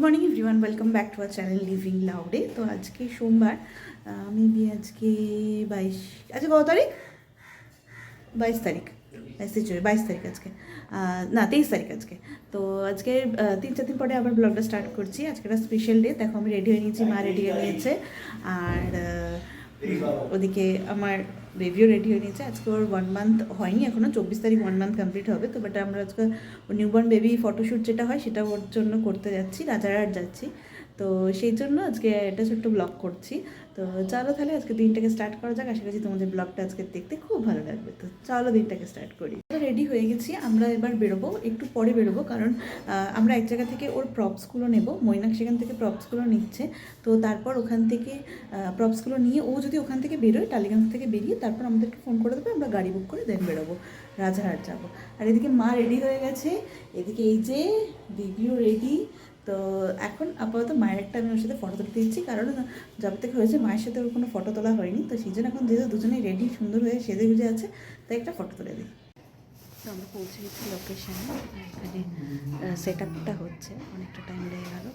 Morning everyone, welcome back to our channel living লাউডে। তো আজকে সোমবার, মেবি আজকে 22, আজকে কত তারিখ? 22 তারিখ, 22 তারিখ আজকে, না 23 তারিখ আজকে। তো আজকে 3-4 দিন পরে আবার ব্লগটা স্টার্ট করছি। আজকে একটা স্পেশাল ডে। দেখো আমি রেডি হয়ে নিয়েছি, মা রেডি হয়ে নিয়েছে, আর ওদিকে আমার বেবিও রেডি হয়ে নিয়েছে। আজকে ওর 1 মান্থ হয়নি এখনও, 24 তারিখ 1 মান্থ কমপ্লিট হবে। তো বাট আমরা আজকে নিউবর্ন বেবি ফটোশ্যুট যেটা হয় সেটা ওর জন্য করতে যাচ্ছি, রাজারহাট যাচ্ছি। তো সেই জন্য আজকে এটা ছোট্ট ব্লগ করছি। তো চলো তাহলে আজকে দিনটাকে স্টার্ট করা যাক। আশা করছি তোমাদের ব্লগটা আজকে দেখতে খুব ভালো লাগবে। তো চলো দিনটাকে স্টার্ট করি। রেডি হয়ে গেছি, আমরা এবার বেরোবো, একটু পরে বেরোবো, কারণ আমরা এক জায়গা থেকে ওর প্রপসগুলো নেব। মৈনাক সেখান থেকে প্রপসগুলো নিচ্ছে। তো তারপর ওখান থেকে প্রপসগুলো নিয়ে ও যদি ওখান থেকে বেরোয়, টালিগঞ্জ থেকে বেরিয়ে তারপর আমাদেরকে ফোন করে দেবে, আমরা গাড়ি বুক করে দেন বেরোবো, রাজারহাট যাবো। আর এদিকে মা রেডি হয়ে গেছে, এদিকে এই যে বেবিও রেডি। তো এখন আপাতত মায়ের একটা আমি ওর সাথে ফটো তুলতে দিচ্ছি, কারণ যবে থেকে হয়েছে মায়ের সাথে ওর কোনো ফটো তোলা হয়নি। তো সেই জন্য এখন যেহেতু দুজনেই রেডি সুন্দর হয়ে সেজে গুজে আছে, তাই একটা ফটো তুলে দিই। তো আমরা পৌঁছে গেছি লোকেশানে, এখানে সেট আপটা হচ্ছে, অনেকটা টাইম লেগে গেল।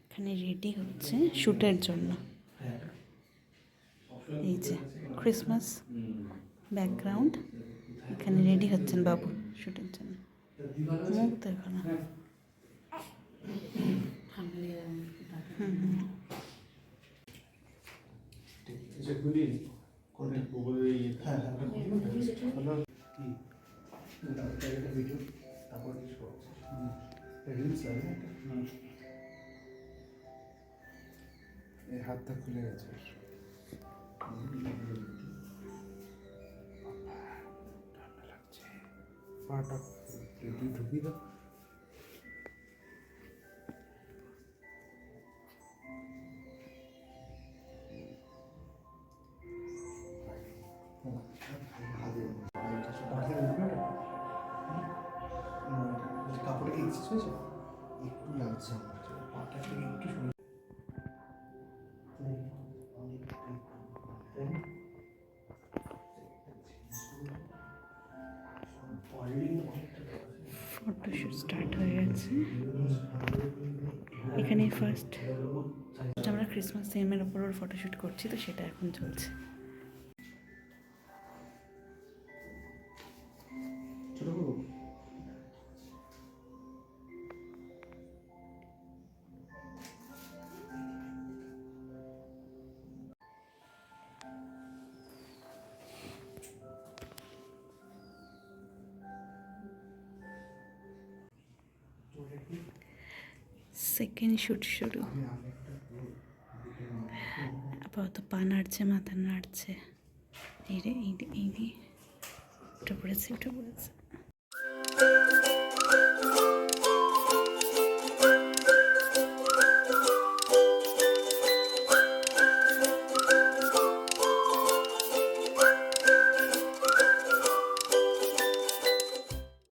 এখানে রেডি হচ্ছে শ্যুটের জন্য। এই যে ক্রিসমাস ব্যাকগ্রাউন্ড, এখানে রেডি হচ্ছেন বাবু শ্যুটের জন্য। মুখ দেখো না। হাতটা খুলে গেছে, ঠান্ডা লাগছে, পাটা ঢুকিয়ে দাও। কাপড়ে কি এক্সেস হয়েছে? একটু লাগছে আমার, পাটা থেকে একটু সরে। ফটোশ্যুট স্টার্ট হয়ে গেছে। এখানে ফার্স্ট আমরা ক্রিসমাস থিমের ওপর ওর ফটোশ্যুট করছি, তো সেটা এখন চলছে। সেকেন্ড শ্যুট শুরু। আপাতত পা নাড়ছে, মাথা নাড়ছে। এই রে, এই উঠে পড়েছে, উঠে পড়েছে।